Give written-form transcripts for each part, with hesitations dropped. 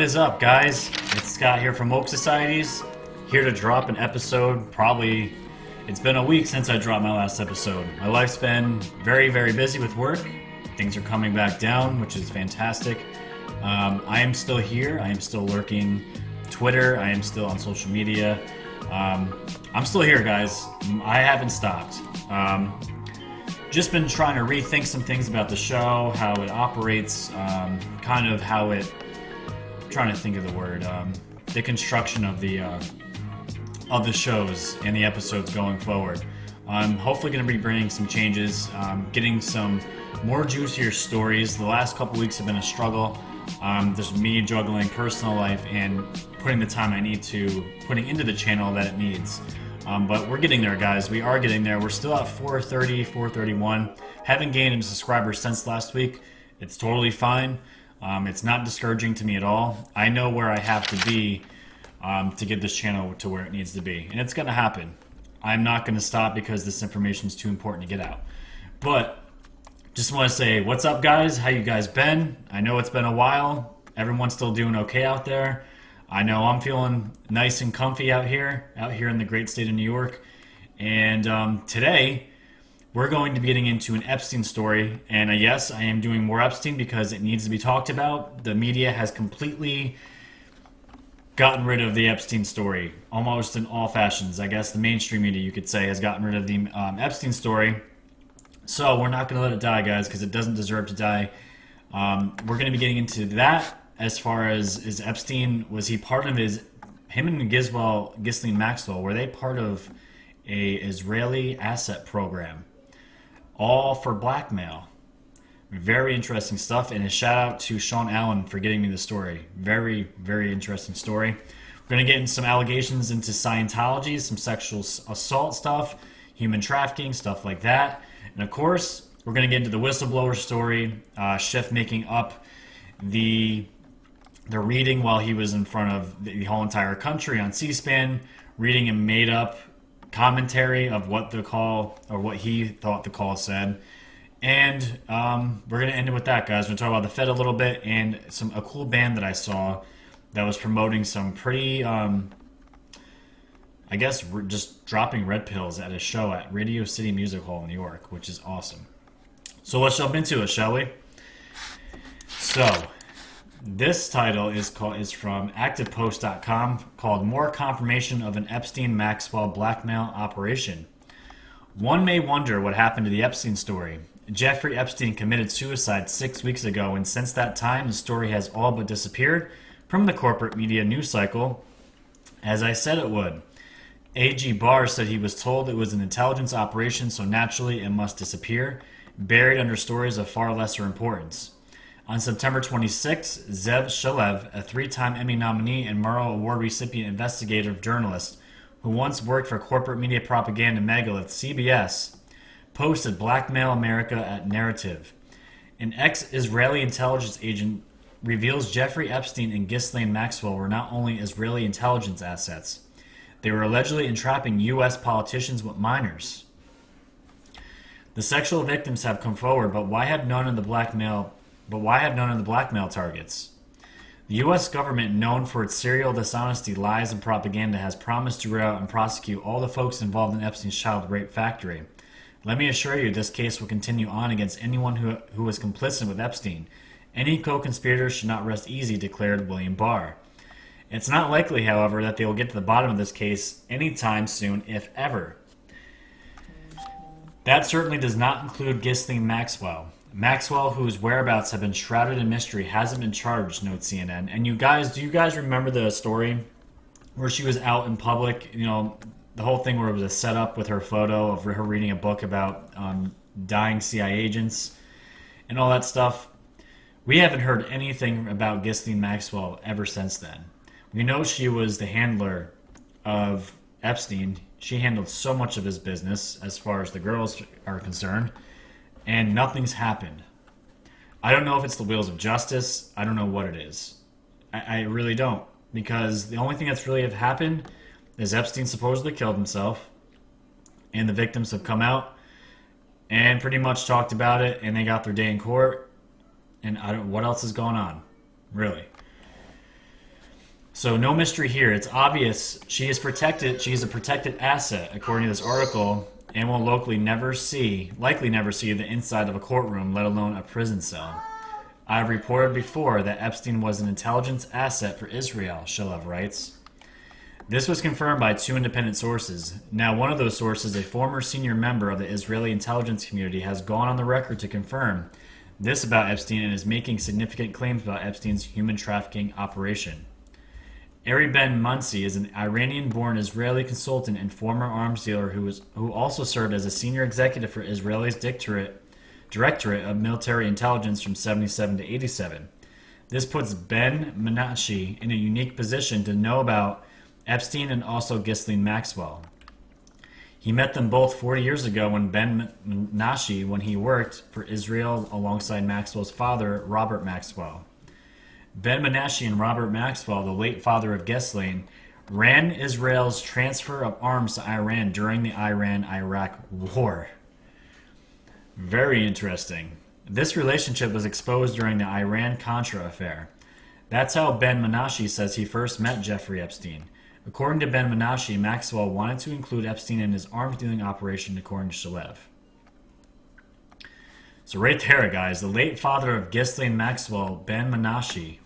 is up, guys? It's Scott here from Oak Societies, here to drop an episode. Probably, it's been a week since I dropped my last episode. My life's been very, very busy with work. Things are coming back down, which is fantastic. I am still here. I am still lurking Twitter. I am still on social media. I'm still here, guys. I haven't stopped. Just been trying to rethink some things about the show, how it operates, kind of how it... I'm trying to think of the word. The construction of the shows and the episodes going forward. I'm hopefully going to be bringing some changes, getting some more juicier stories. The last couple weeks have been a struggle. There's me juggling personal life and putting the time I need to, putting into the channel that it needs. But we're getting there, guys. We are getting there. We're still at 430, 431. Haven't gained any subscribers since last week. It's totally fine. It's not discouraging to me at all. I know where I have to be to get this channel to where it needs to be. And it's going to happen. I'm not going to stop because this information is too important to get out. But just want to say, what's up, guys? How you guys been? I know it's been a while. Everyone's still doing okay out there. I know I'm feeling nice and comfy out here in the great state of New York. And today, we're going to be getting into an Epstein story. And yes, I am doing more Epstein because it needs to be talked about. The media has completely gotten rid of the Epstein story, almost in all fashions. I guess the mainstream media, you could say, has gotten rid of the Epstein story. So we're not going to let it die, guys, because it doesn't deserve to die. We're going to be getting into that. As far as is Epstein, was he part of him and Ghislaine Maxwell, were they part of a Israeli asset program? All for blackmail. Very interesting stuff, and a shout out to Sean Allen for getting me the story. Very, very interesting story. We're going to get into some allegations into Scientology, some sexual assault stuff, human trafficking, stuff like that. And of course, we're going to get into the whistleblower story, Schiff making up the reading while he was in front of the whole entire country on C-SPAN, reading a made-up commentary of what the call, or what he thought the call said. And we're going to end it with that, guys. We're going to talk about the Fed a little bit and a cool band that I saw that was promoting some pretty, I guess, just dropping red pills at a show at Radio City Music Hall in New York, which is awesome. So let's jump into it, shall we? So, this title is from ActivePost.com, called "More Confirmation of an Epstein-Maxwell Blackmail Operation." One may wonder what happened to the Epstein story. Jeffrey Epstein committed suicide 6 weeks ago, and since that time, the story has all but disappeared from the corporate media news cycle, as I said it would. A.G. Barr said he was told it was an intelligence operation, so naturally it must disappear, buried under stories of far lesser importance. On September 26, Zev Shalev, a three-time Emmy nominee and Murrow Award recipient investigative journalist who once worked for corporate media propaganda megalith CBS, posted "Blackmail America" at Narrative. An ex-Israeli intelligence agent reveals Jeffrey Epstein and Ghislaine Maxwell were not only Israeli intelligence assets, they were allegedly entrapping U.S. politicians with minors. The sexual victims have come forward, but why have none of the blackmail targets? The U.S. government, known for its serial dishonesty, lies, and propaganda, has promised to root out and prosecute all the folks involved in Epstein's child rape factory. Let me assure you, this case will continue on against anyone who was complicit with Epstein. Any co-conspirators should not rest easy, declared William Barr. It's not likely, however, that they will get to the bottom of this case anytime soon, if ever. That certainly does not include Ghislaine Maxwell. Maxwell, whose whereabouts have been shrouded in mystery, hasn't been charged, notes CNN. And do you guys remember the story where she was out in public? You know, the whole thing where it was a setup with her photo of her reading a book about dying CIA agents and all that stuff. We haven't heard anything about Ghislaine Maxwell ever since then. We know she was the handler of Epstein. She handled so much of his business as far as the girls are concerned. And nothing's happened. I don't know if it's the wheels of justice. I don't know what it is. I really don't. Because the only thing that's really have happened is Epstein supposedly killed himself. And the victims have come out and pretty much talked about it. And they got their day in court. And what else is going on? Really. So no mystery here. It's obvious she is protected. She is a protected asset, according to this article, and will likely never see the inside of a courtroom, let alone a prison cell. I've reported before that Epstein was an intelligence asset for Israel, Shalev writes. This was confirmed by two independent sources. Now, one of those sources, a former senior member of the Israeli intelligence community, has gone on the record to confirm this about Epstein and is making significant claims about Epstein's human trafficking operation. Ari Ben Munsi is an Iranian-born Israeli consultant and former arms dealer who also served as a senior executive for Israel's Directorate of Military Intelligence from 77 to 87. This puts Ben Menashe in a unique position to know about Epstein and also Ghislaine Maxwell. He met them both 40 years ago when he worked for Israel alongside Maxwell's father, Robert Maxwell. Ben Menashe and Robert Maxwell, the late father of Ghislaine, ran Israel's transfer of arms to Iran during the Iran-Iraq War. Very interesting. This relationship was exposed during the Iran-Contra affair. That's how Ben Menashe says he first met Jeffrey Epstein. According to Ben Menashe, Maxwell wanted to include Epstein in his arms dealing operation, according to Shalev. So right there, guys, the late father of Ghislaine Maxwell, Ben Menashe,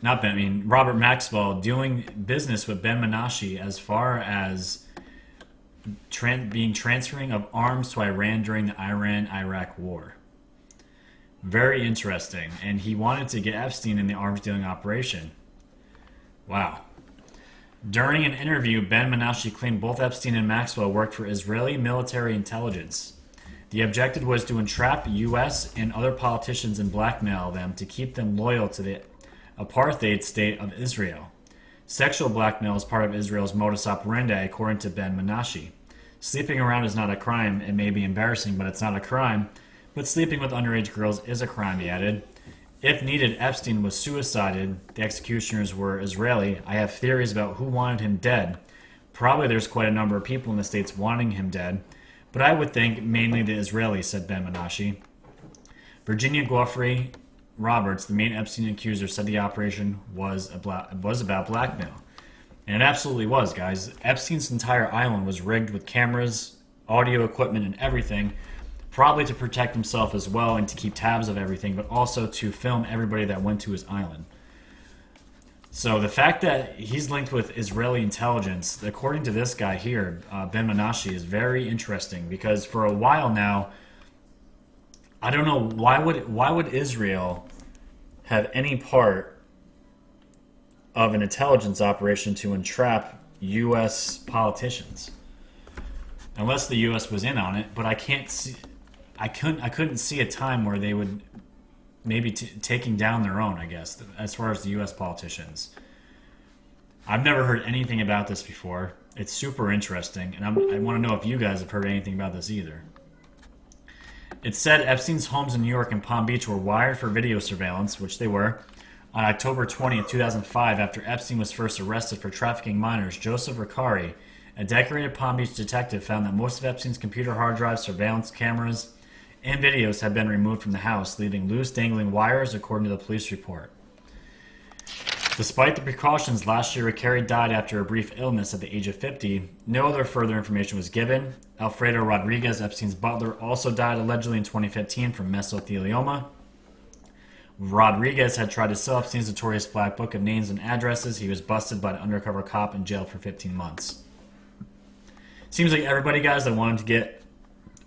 Robert Maxwell, doing business with Ben Menashe as far as transferring of arms to Iran during the Iran-Iraq War. Very interesting. And he wanted to get Epstein in the arms dealing operation. Wow. During an interview, Ben Menashe claimed both Epstein and Maxwell worked for Israeli military intelligence. The objective was to entrap U.S. and other politicians and blackmail them to keep them loyal to the apartheid state of Israel. Sexual blackmail is part of Israel's modus operandi, according to Ben Menashe. Sleeping around is not a crime. It may be embarrassing, but it's not a crime. But sleeping with underage girls is a crime, he added. If needed, Epstein was suicided. The executioners were Israeli. I have theories about who wanted him dead. Probably there's quite a number of people in the States wanting him dead. But I would think mainly the Israelis, said Ben Menashe. Virginia Goffrey Roberts, the main Epstein accuser, said the operation was about blackmail. And it absolutely was, guys. Epstein's entire island was rigged with cameras, audio equipment, and everything, probably to protect himself as well and to keep tabs of everything, but also to film everybody that went to his island. So the fact that he's linked with Israeli intelligence, according to this guy here, Ben Menashe, is very interesting because for a while now, I don't know, why would Israel have any part of an intelligence operation to entrap U.S. politicians? Unless the U.S. was in on it, but I couldn't see a time where they would maybe taking down their own, I guess, as far as the U.S. politicians. I've never heard anything about this before. It's super interesting, and I want to know if you guys have heard anything about this either. It said Epstein's homes in New York and Palm Beach were wired for video surveillance, which they were. On October 20th, 2005, after Epstein was first arrested for trafficking minors, Joseph Ricari, a decorated Palm Beach detective, found that most of Epstein's computer hard drives, surveillance cameras, and videos had been removed from the house, leaving loose dangling wires, according to the police report. Despite the precautions, last year Ricari died after a brief illness at the age of 50. No other further information was given. Alfredo Rodriguez, Epstein's butler, also died allegedly in 2015 from mesothelioma. Rodriguez had tried to sell Epstein's notorious black book of names and addresses. He was busted by an undercover cop and jailed for 15 months. Seems like everybody, guys, that wanted to get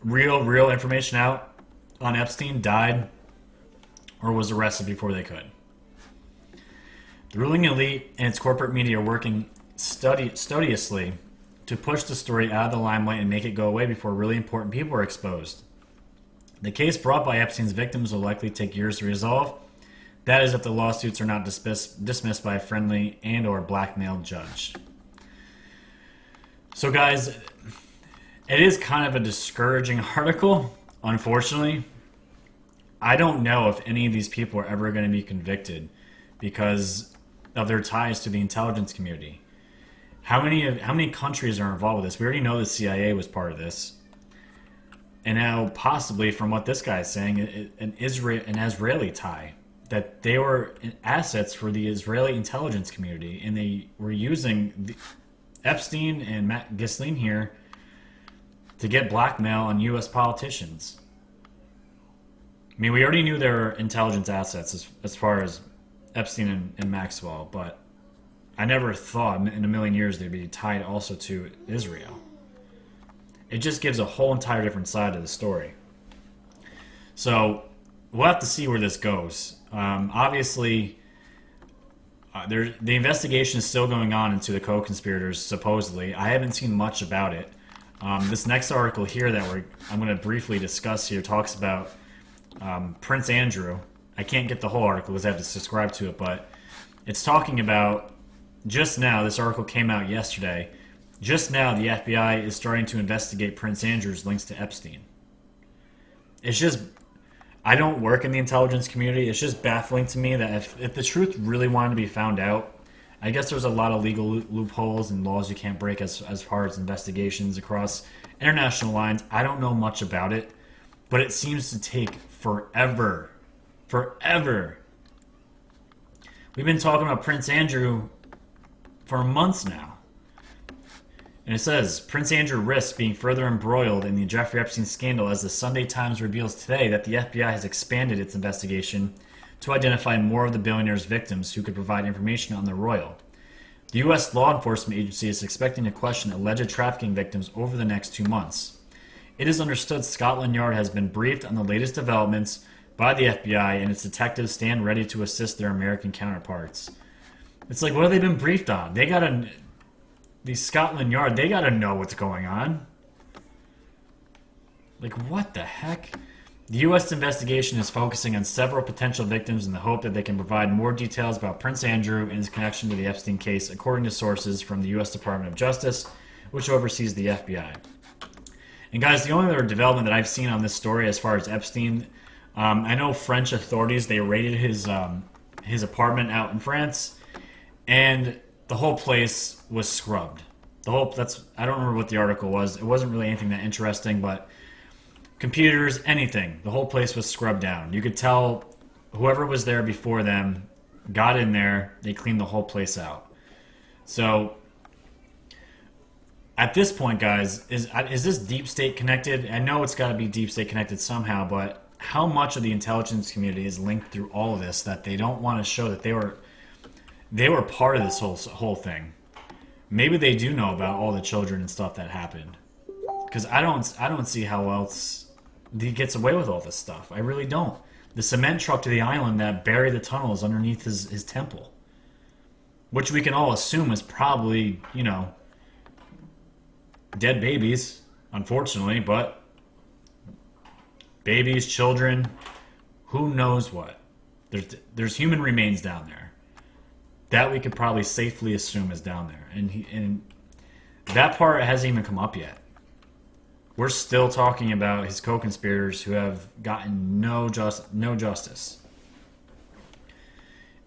real information out on Epstein died or was arrested before they could. The ruling elite and its corporate media are working studiously to push the story out of the limelight and make it go away before really important people are exposed. The case brought by Epstein's victims will likely take years to resolve. That is if the lawsuits are not dismissed by a friendly and or blackmailed judge. So guys, it is kind of a discouraging article, unfortunately. I don't know if any of these people are ever going to be convicted because of their ties to the intelligence community. How many countries are involved with this? We already know the CIA was part of this. And now, possibly, from what this guy is saying, an Israeli tie that they were assets for the Israeli intelligence community, and they were using Epstein and Matt Ghislaine here to get blackmail on U.S. politicians. I mean, we already knew there were intelligence assets as far as Epstein and Maxwell, but I never thought in a million years they'd be tied also to Israel. It just gives a whole entire different side of the story. So we'll have to see where this goes. Obviously, the investigation is still going on into the co-conspirators, supposedly. I haven't seen much about it. This next article here that I'm going to briefly discuss here talks about Prince Andrew. I can't get the whole article because I have to subscribe to it, but it's talking about just now, this article came out yesterday, just now the FBI is starting to investigate Prince Andrew's links to Epstein. It's just, I don't work in the intelligence community. It's just baffling to me that if the truth really wanted to be found out, I guess there's a lot of legal loopholes and laws you can't break as far as investigations across international lines. I don't know much about it, but it seems to take forever. Forever. We've been talking about Prince Andrew for months now. And it says, Prince Andrew risks being further embroiled in the Jeffrey Epstein scandal as the Sunday Times reveals today that the FBI has expanded its investigation to identify more of the billionaire's victims who could provide information on the royal. The U.S. law enforcement agency is expecting to question alleged trafficking victims over the next 2 months. It is understood Scotland Yard has been briefed on the latest developments by the FBI, and its detectives stand ready to assist their American counterparts. It's like, what have they been briefed on? The Scotland Yard, they gotta know what's going on. Like, what the heck? The U.S. investigation is focusing on several potential victims in the hope that they can provide more details about Prince Andrew and his connection to the Epstein case, according to sources from the U.S. Department of Justice, which oversees the FBI. And guys, the only other development that I've seen on this story as far as Epstein, I know French authorities, they raided his apartment out in France, and the whole place was scrubbed. I don't remember what the article was. It wasn't really anything that interesting, but computers, anything. The whole place was scrubbed down. You could tell whoever was there before them got in there, they cleaned the whole place out. So at this point, guys, is this deep state connected? I know it's got to be deep state connected somehow, but how much of the intelligence community is linked through all of this that they don't want to show that they were part of this whole thing? Maybe they do know about all the children and stuff that happened, because I don't see how else he gets away with all this stuff. I really don't. The cement truck to the island that buried the tunnels underneath his temple, which we can all assume is probably, dead babies, unfortunately, but babies, children, who knows what. There's human remains down there that we could probably safely assume is down there, and that part hasn't even come up yet. We're still talking about his co-conspirators who have gotten no justice.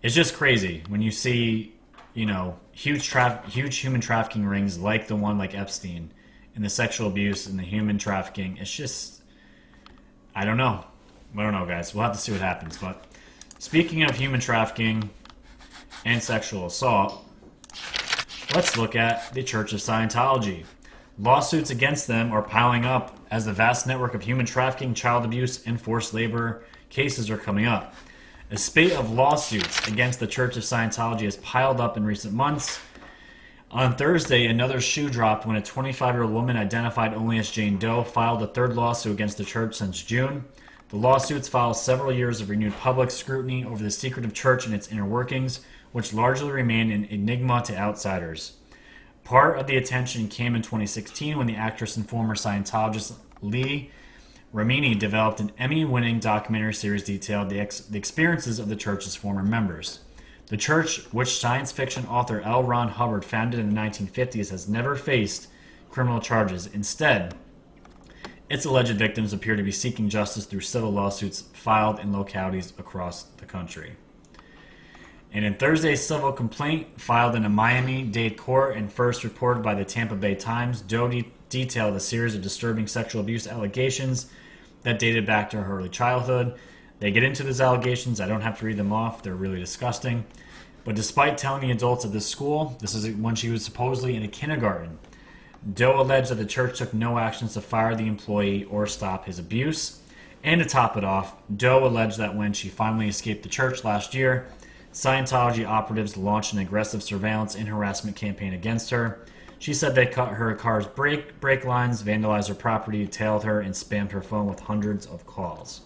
It's just crazy when you see, huge human trafficking rings like the one like Epstein, and the sexual abuse and the human trafficking. It's just, I don't know, guys. We'll have to see what happens. But speaking of human trafficking and sexual assault, let's look at the Church of Scientology. Lawsuits against them are piling up as the vast network of human trafficking, child abuse, and forced labor cases are coming up. A spate of lawsuits against the Church of Scientology has piled up in recent months. On Thursday, another shoe dropped when a 25-year-old woman identified only as Jane Doe filed a third lawsuit against the church since June. The lawsuits follow several years of renewed public scrutiny over the secretive church and its inner workings, which largely remain an enigma to outsiders. Part of the attention came in 2016 when the actress and former Scientologist Lee Ramini developed an Emmy-winning documentary series detailed the experiences of the church's former members. The church, which science fiction author L. Ron Hubbard founded in the 1950s, has never faced criminal charges. Instead, its alleged victims appear to be seeking justice through civil lawsuits filed in localities across the country. And in Thursday's civil complaint filed in a Miami-Dade court and first reported by the Tampa Bay Times, Doe detailed a series of disturbing sexual abuse allegations that dated back to her early childhood. They get into these allegations. I don't have to read them off. They're really disgusting. But despite telling the adults at this school, this is when she was supposedly in a kindergarten, Doe alleged that the church took no actions to fire the employee or stop his abuse. And to top it off, Doe alleged that when she finally escaped the church last year, Scientology operatives launched an aggressive surveillance and harassment campaign against her. She said they cut her car's brake lines, vandalized her property, tailed her, and spammed her phone with hundreds of calls.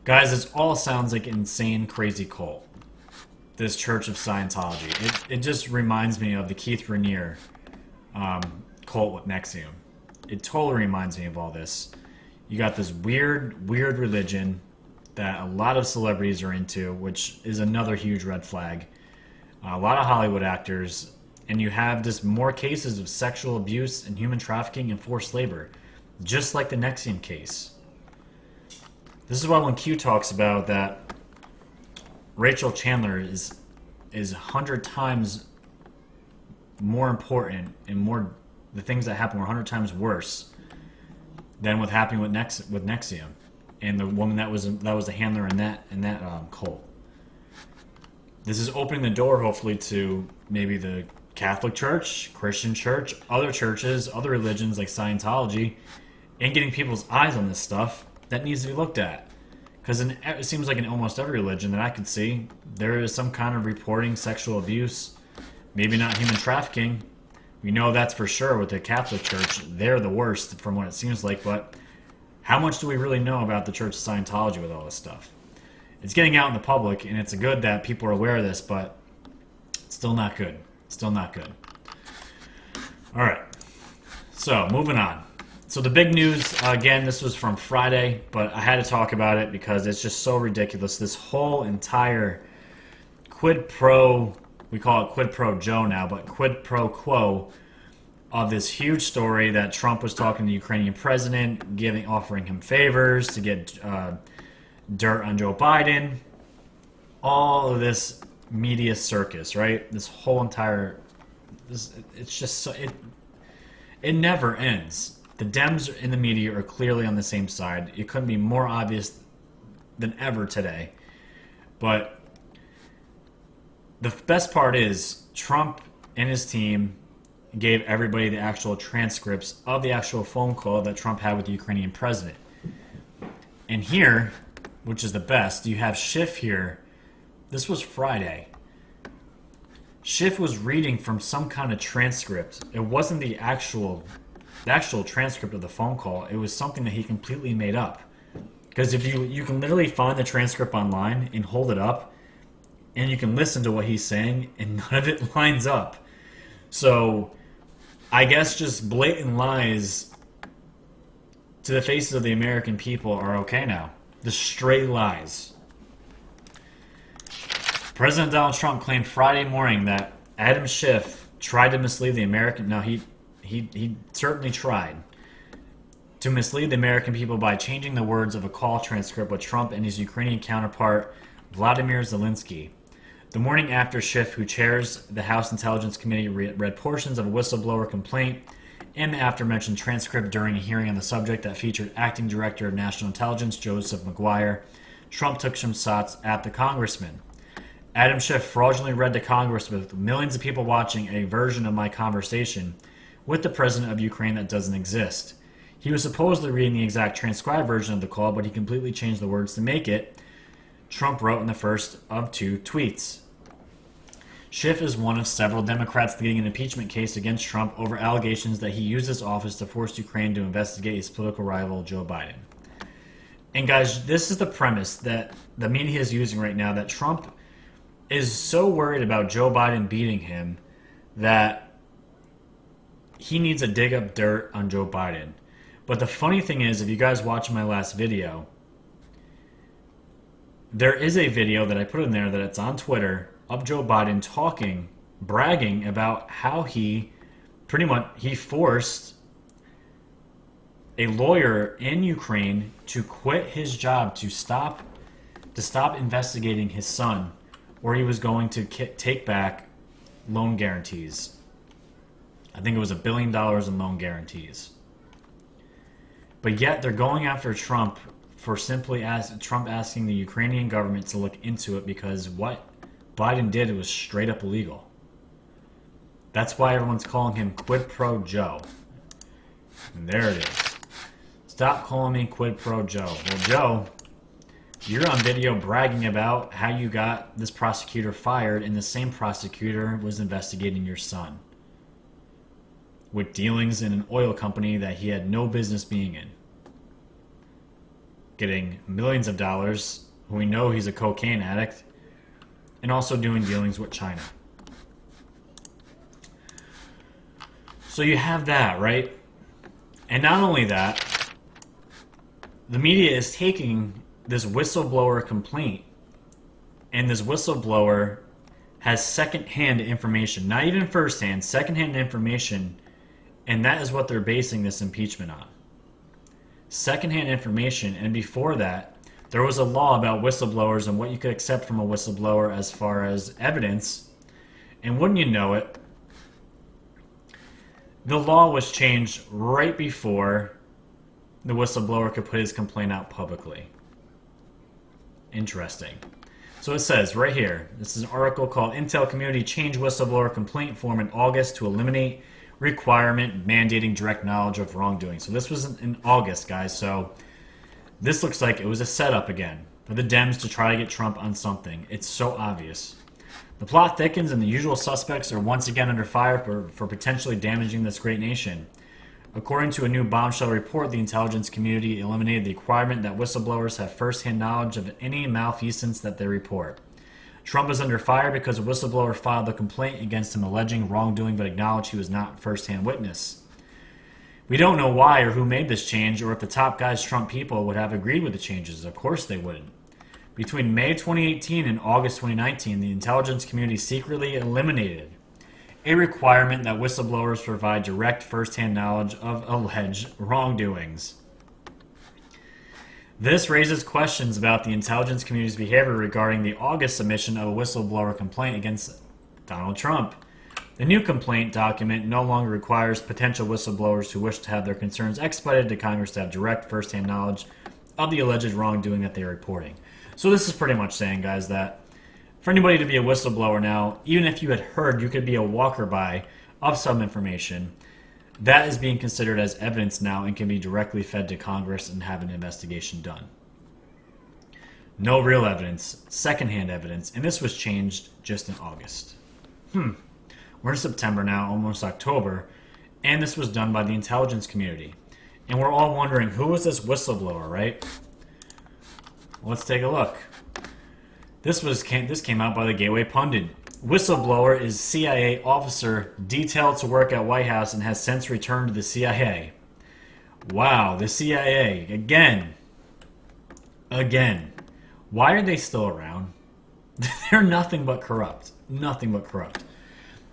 Guys, this all sounds like an insane, crazy cult. This Church of Scientology. It just reminds me of the Keith Raniere cult with NXIVM. It totally reminds me of all this. You got this weird religion that a lot of celebrities are into, which is another huge red flag. A lot of Hollywood actors, and you have just more cases of sexual abuse and human trafficking and forced labor, just like the NXIVM case. This is why when Q talks about that Rachel Chandler is 100 times more important and more, the things that happen were 100 times worse than what happened with NXIVM and the woman that was the handler in that cult. This is opening the door, hopefully, to maybe the Catholic Church, Christian Church, other churches, other religions like Scientology, and getting people's eyes on this stuff that needs to be looked at. Because it seems like in almost every religion that I could see, there is some kind of reporting sexual abuse, maybe not human trafficking. We know that's for sure with the Catholic Church. They're the worst from what it seems like, but how much do we really know about the Church of Scientology with all this stuff? It's getting out in the public, and it's good that people are aware of this, but it's still not good. Still not good. All right. So, moving on. So the big news, again, this was from Friday, but I had to talk about it because it's just so ridiculous. This whole entire quid pro, we call it quid pro Joe now, but quid pro quo of this huge story that Trump was talking to the Ukrainian president, offering him favors to get dirt on Joe Biden. All of this media circus, right? This whole entire, it's just so, it never ends. The Dems in the media are clearly on the same side. It couldn't be more obvious than ever today. But the best part is Trump and his team gave everybody the actual transcripts of the actual phone call that Trump had with the Ukrainian president. And here, which is the best, you have Schiff here. This was Friday. Schiff was reading from some kind of transcript. It wasn't the actual transcript of the phone call. It was something that he completely made up. Because if you can literally find the transcript online and hold it up, and you can listen to what he's saying, and none of it lines up. So, I guess just blatant lies to the faces of the American people are okay now. The straight lies. President Donald Trump claimed Friday morning that Adam Schiff tried to mislead the American... No, he certainly tried to mislead the American people by changing the words of a call transcript with Trump and his Ukrainian counterpart, Vladimir Zelensky. The morning after Schiff, who chairs the House Intelligence Committee, read portions of a whistleblower complaint and the after-mentioned transcript during a hearing on the subject that featured Acting Director of National Intelligence Joseph McGuire, Trump took some shots at the congressman. Adam Schiff fraudulently read to Congress with millions of people watching a version of my conversation with the president of Ukraine that doesn't exist. He was supposedly reading the exact transcribed version of the call, but he completely changed the words to make it, Trump wrote in the first of two tweets. Schiff is one of several Democrats leading an impeachment case against Trump over allegations that he used his office to force Ukraine to investigate his political rival, Joe Biden. And guys, this is the premise that the media is using right now, that Trump is so worried about Joe Biden beating him that he needs to dig up dirt on Joe Biden. But the funny thing is, if you guys watch my last video, there is a video that I put in there that it's on Twitter of Joe Biden talking, bragging about how he forced a lawyer in Ukraine to quit his job to stop investigating his son, where he was going to take back loan guarantees. I think it was $1 billion in loan guarantees. But yet they're going after Trump for simply Trump asking the Ukrainian government to look into it, because what Biden did was straight up illegal. That's why everyone's calling him Quid Pro Joe. And there it is. Stop calling me Quid Pro Joe. Well, Joe, you're on video bragging about how you got this prosecutor fired, and the same prosecutor was investigating your son with dealings in an oil company that he had no business being in. Getting millions of dollars, we know he's a cocaine addict, and also doing dealings with China. So you have that, right? And not only that, the media is taking this whistleblower complaint, and this whistleblower has secondhand information, not even firsthand, secondhand information, and that is what they're basing this impeachment on. Secondhand information, and before that, there was a law about whistleblowers and what you could accept from a whistleblower as far as evidence, and wouldn't you know it, the law was changed right before the whistleblower could put his complaint out publicly. Interesting. So it says right here, this is an article called Intel Community Changed Whistleblower Complaint Form in August to Eliminate Requirement Mandating Direct Knowledge of Wrongdoing. So this was in August, guys. So this looks like it was a setup again for the Dems to try to get Trump on something. It's so obvious. The plot thickens and the usual suspects are once again under fire for potentially damaging this great nation. According to a new bombshell report, the intelligence community eliminated the requirement that whistleblowers have first-hand knowledge of any malfeasance that they report. Trump is under fire because a whistleblower filed a complaint against him alleging wrongdoing but acknowledged he was not a first-hand witness. We don't know why or who made this change, or if the top guys Trump people would have agreed with the changes. Of course they wouldn't. Between May 2018 and August 2019, the intelligence community secretly eliminated a requirement that whistleblowers provide direct first-hand knowledge of alleged wrongdoings. This raises questions about the intelligence community's behavior regarding the August submission of a whistleblower complaint against Donald Trump. The new complaint document no longer requires potential whistleblowers who wish to have their concerns expedited to Congress to have direct first-hand knowledge of the alleged wrongdoing that they are reporting. So this is pretty much saying, guys, that for anybody to be a whistleblower now, even if you had heard you could be a walker-by of some information, that is being considered as evidence now and can be directly fed to Congress and have an investigation done. No real evidence, secondhand evidence, and this was changed just in August. We're in September now, almost October, and this was done by the intelligence community. And we're all wondering, who is this whistleblower, right? Let's take a look. This came out by the Gateway Pundit. Whistleblower is CIA officer detailed to work at White House and has since returned to the CIA. Wow, the CIA. Again. Why are they still around? They're nothing but corrupt. Nothing but corrupt.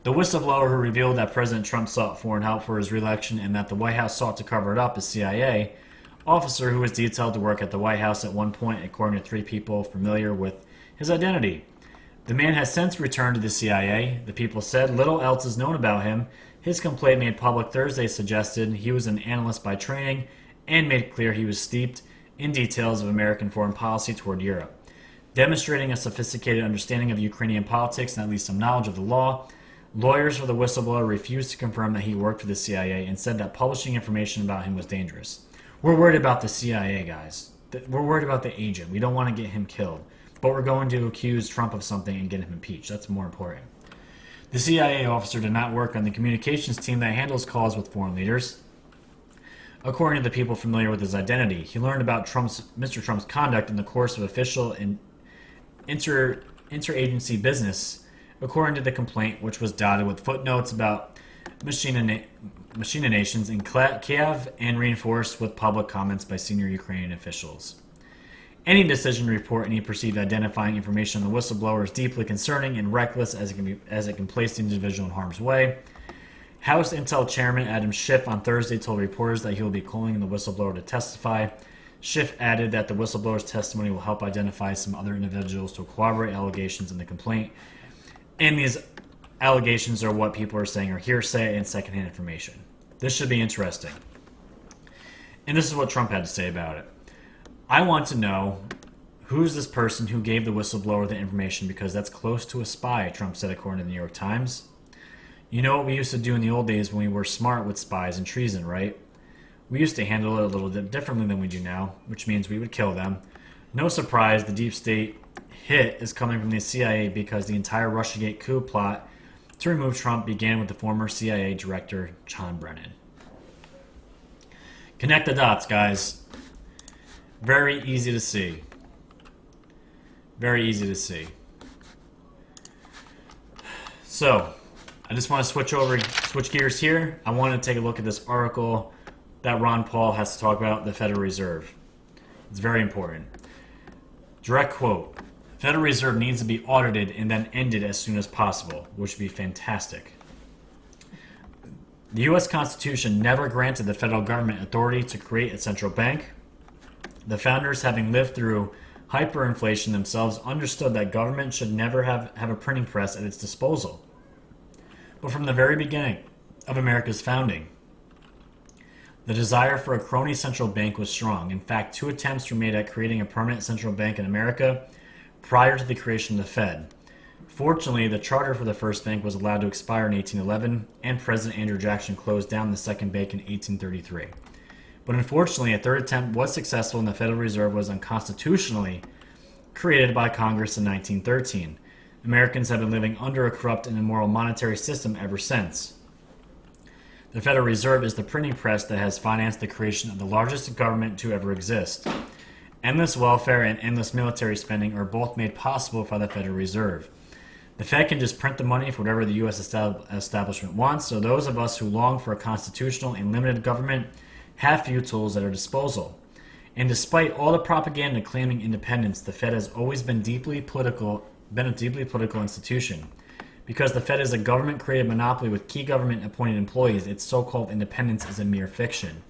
The whistleblower who revealed that President Trump sought foreign help for his re-election and that the White House sought to cover it up is CIA officer who was detailed to work at the White House at one point, according to 3 people familiar with his identity. The man has since returned to the CIA. The people said little else is known about him. His complaint made public Thursday suggested he was an analyst by training and made clear he was steeped in details of American foreign policy toward Europe. Demonstrating a sophisticated understanding of Ukrainian politics and at least some knowledge of the law, lawyers for the whistleblower refused to confirm that he worked for the CIA and said that publishing information about him was dangerous. We're worried about the CIA, guys. We're worried about the agent. We don't want to get him killed. But we're going to accuse Trump of something and get him impeached. That's more important. The CIA officer did not work on the communications team that handles calls with foreign leaders. According to the people familiar with his identity, he learned about Mr. Trump's conduct in the course of official and interagency business, according to the complaint, which was dotted with footnotes about machinations in Kiev and reinforced with public comments by senior Ukrainian officials. Any decision to report any perceived identifying information on the whistleblower is deeply concerning and reckless as it can place the individual in harm's way. House Intel Chairman Adam Schiff on Thursday told reporters that he will be calling the whistleblower to testify. Schiff added that the whistleblower's testimony will help identify some other individuals to corroborate allegations in the complaint. And these allegations are what people are saying are hearsay and secondhand information. This should be interesting. And this is what Trump had to say about it. I want to know who's this person who gave the whistleblower the information because that's close to a spy, Trump said according to the New York Times. You know what we used to do in the old days when we were smart with spies and treason, right? We used to handle it a little bit differently than we do now, which means we would kill them. No surprise, the deep state hit is coming from the CIA because the entire Russiagate coup plot to remove Trump began with the former CIA director, John Brennan. Connect the dots, guys. Very easy to see. Very easy to see. So, I just want to switch gears here. I want to take a look at this article that Ron Paul has to talk about, the Federal Reserve. It's very important. Direct quote, Federal Reserve needs to be audited and then ended as soon as possible, which would be fantastic. The U.S. Constitution never granted the federal government authority to create a central bank. The founders, having lived through hyperinflation themselves, understood that government should never have a printing press at its disposal. But from the very beginning of America's founding, the desire for a crony central bank was strong. In fact, 2 attempts were made at creating a permanent central bank in America prior to the creation of the Fed. Fortunately, the charter for the first bank was allowed to expire in 1811, and President Andrew Jackson closed down the second bank in 1833. But unfortunately, a third attempt was successful, and the Federal Reserve was unconstitutionally created by Congress in 1913. Americans have been living under a corrupt and immoral monetary system ever since. The Federal Reserve is the printing press that has financed the creation of the largest government to ever exist. Endless welfare and endless military spending are both made possible by the Federal Reserve. The Fed can just print the money for whatever the U.S. establishment wants, so those of us who long for a constitutional and limited government have few tools at our disposal. And despite all the propaganda claiming independence, the Fed has always been a deeply political institution. Because the Fed is a government-created monopoly with key government-appointed employees, its so-called independence is a mere fiction.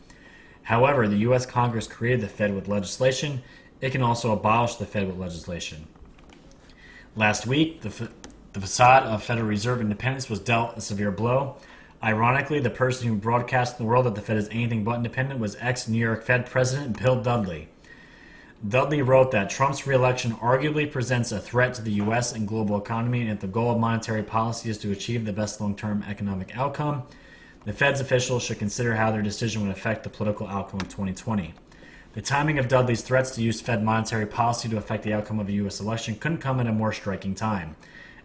However, the U.S. Congress created the Fed with legislation. It can also abolish the Fed with legislation. Last week, the facade of Federal Reserve independence was dealt a severe blow. Ironically, the person who broadcast to the world that the Fed is anything but independent was ex-New York Fed President Bill Dudley. Dudley wrote that Trump's re-election arguably presents a threat to the U.S. and global economy, and if the goal of monetary policy is to achieve the best long-term economic outcome, the Fed's officials should consider how their decision would affect the political outcome of 2020. The timing of Dudley's threats to use Fed monetary policy to affect the outcome of a U.S. election couldn't come at a more striking time.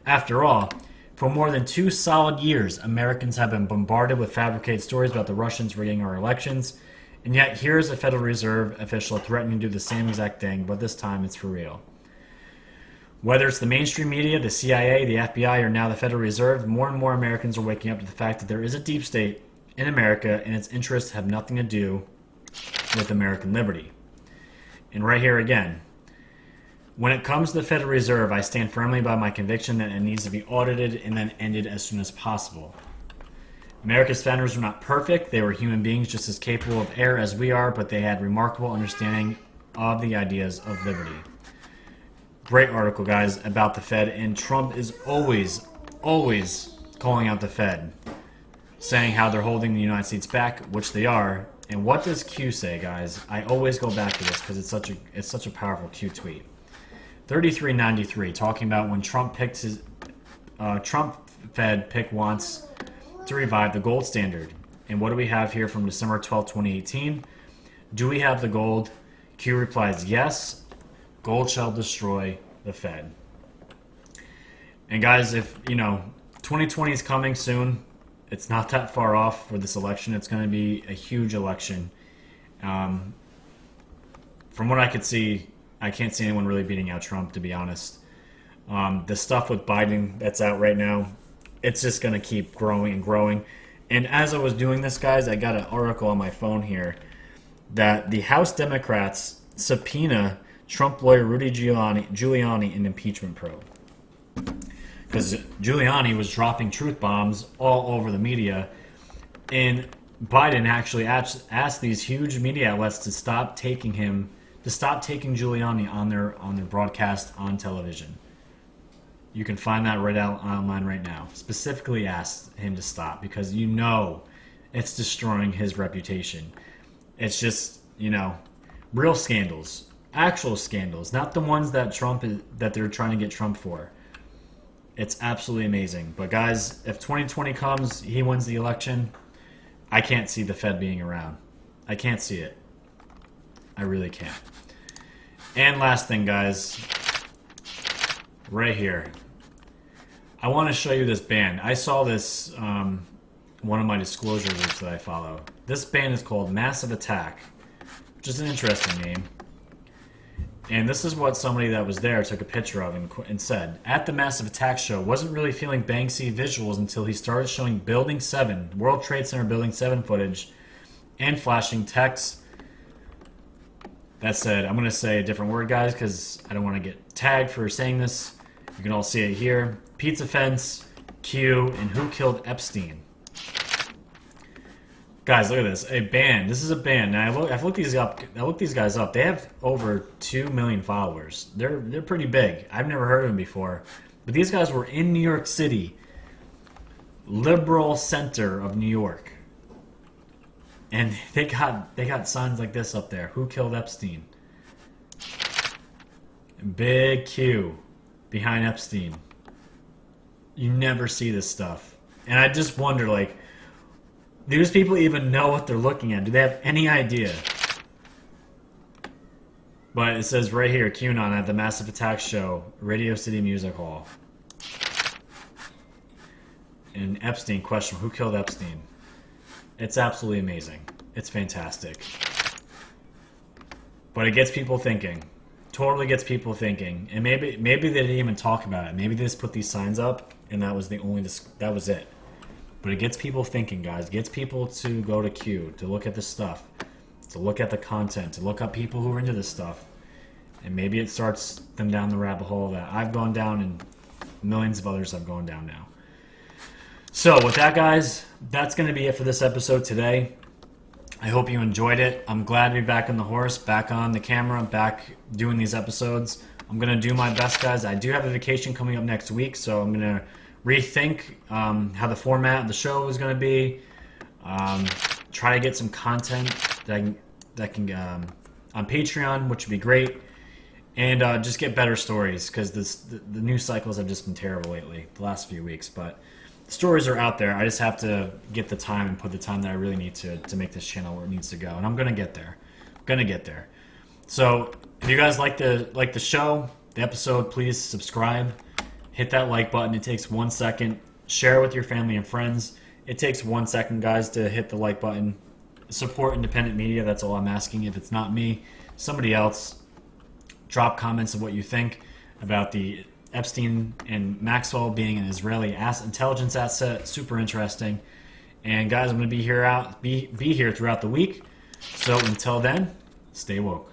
After all, for more than 2 solid years, Americans have been bombarded with fabricated stories about the Russians rigging our elections, and yet here is a Federal Reserve official threatening to do the same exact thing, but this time it's for real. Whether it's the mainstream media, the CIA, the FBI, or now the Federal Reserve, more and more Americans are waking up to the fact that there is a deep state in America and its interests have nothing to do with American liberty. And right here again, when it comes to the Federal Reserve, I stand firmly by my conviction that it needs to be audited and then ended as soon as possible. America's founders were not perfect. They were human beings just as capable of error as we are, but they had remarkable understanding of the ideas of liberty. Great article, guys, about the Fed, and Trump is always calling out the Fed, saying how they're holding the United States back, which they are. And what does Q say, guys? I always go back to this because it's such a powerful Q tweet. 3393, talking about when Trump picked his Fed pick wants to revive the gold standard. And what do we have here from December 12, 2018? Do we have the gold? Q replies, yes, gold shall destroy the Fed. And guys, if, 2020 is coming soon, it's not that far off for this election. It's going to be a huge election. From what I could see, I can't see anyone really beating out Trump, to be honest. The stuff with Biden that's out right now, it's just going to keep growing and growing. And as I was doing this, guys, I got an article on my phone here that the House Democrats subpoena Trump lawyer Rudy Giuliani in impeachment probe. Because Giuliani was dropping truth bombs all over the media, and Biden actually asked these huge media outlets to stop taking Giuliani on their broadcast on television. You can find that right out online right now. Specifically asked him to stop because it's destroying his reputation. It's just, real scandals. Actual scandals, not the ones that that they're trying to get Trump for. It's absolutely amazing. But guys, if 2020 comes, he wins the election, I can't see the Fed being around. I can't see it. I really can't. And last thing, guys, right here. I want to show you this band. I saw this one of my disclosure groups that I follow. This band is called Massive Attack, which is an interesting name. And this is what somebody that was there took a picture of and said. At the Massive Attack show, wasn't really feeling Banksy visuals until he started showing Building 7, World Trade Center Building 7 footage, and flashing text. That said, I'm going to say a different word, guys, because I don't want to get tagged for saying this. You can all see it here. Pizza Fence, Q, and Who Killed Epstein. Guys, look at this. A band. This is a band. Now I've looked these up. I looked these guys up. They have over 2 million followers. They're pretty big. I've never heard of them before. But these guys were in New York City, liberal center of New York. And they got signs like this up there. Who killed Epstein? Big Q behind Epstein. You never see this stuff. And I just wonder, like, do these people even know what they're looking at? Do they have any idea? But it says right here, QAnon at the Massive Attack show, Radio City Music Hall. And Epstein question, who killed Epstein? It's absolutely amazing. It's fantastic. But it gets people thinking. Totally gets people thinking. And maybe they didn't even talk about it. Maybe they just put these signs up and that was that was it. But it gets people thinking, guys. It gets people to go to Q, to look at this stuff, to look at the content, to look up people who are into this stuff. And maybe it starts them down the rabbit hole that I've gone down and millions of others have gone down now. So with that, guys, that's going to be it for this episode today. I hope you enjoyed it. I'm glad to be back on the horse, back on the camera, back doing these episodes. I'm going to do my best, guys. I do have a vacation coming up next week, so I'm going to rethink how the format of the show is going to be. Try to get some content that can on Patreon, which would be great. And just get better stories, because the news cycles have just been terrible lately, the last few weeks. But the stories are out there. I just have to get the time and put the time that I really need to make this channel where it needs to go. And I'm going to get there. So if you guys like the show, the episode, please subscribe. Hit that like button. It takes 1 second. Share it with your family and friends. It takes 1 second, guys, to hit the like button. Support independent media. That's all I'm asking. If it's not me, somebody else. Drop comments of what you think about the Epstein and Maxwell being an Israeli intelligence asset. Super interesting. And guys, I'm going to be here throughout the week. So until then, stay woke.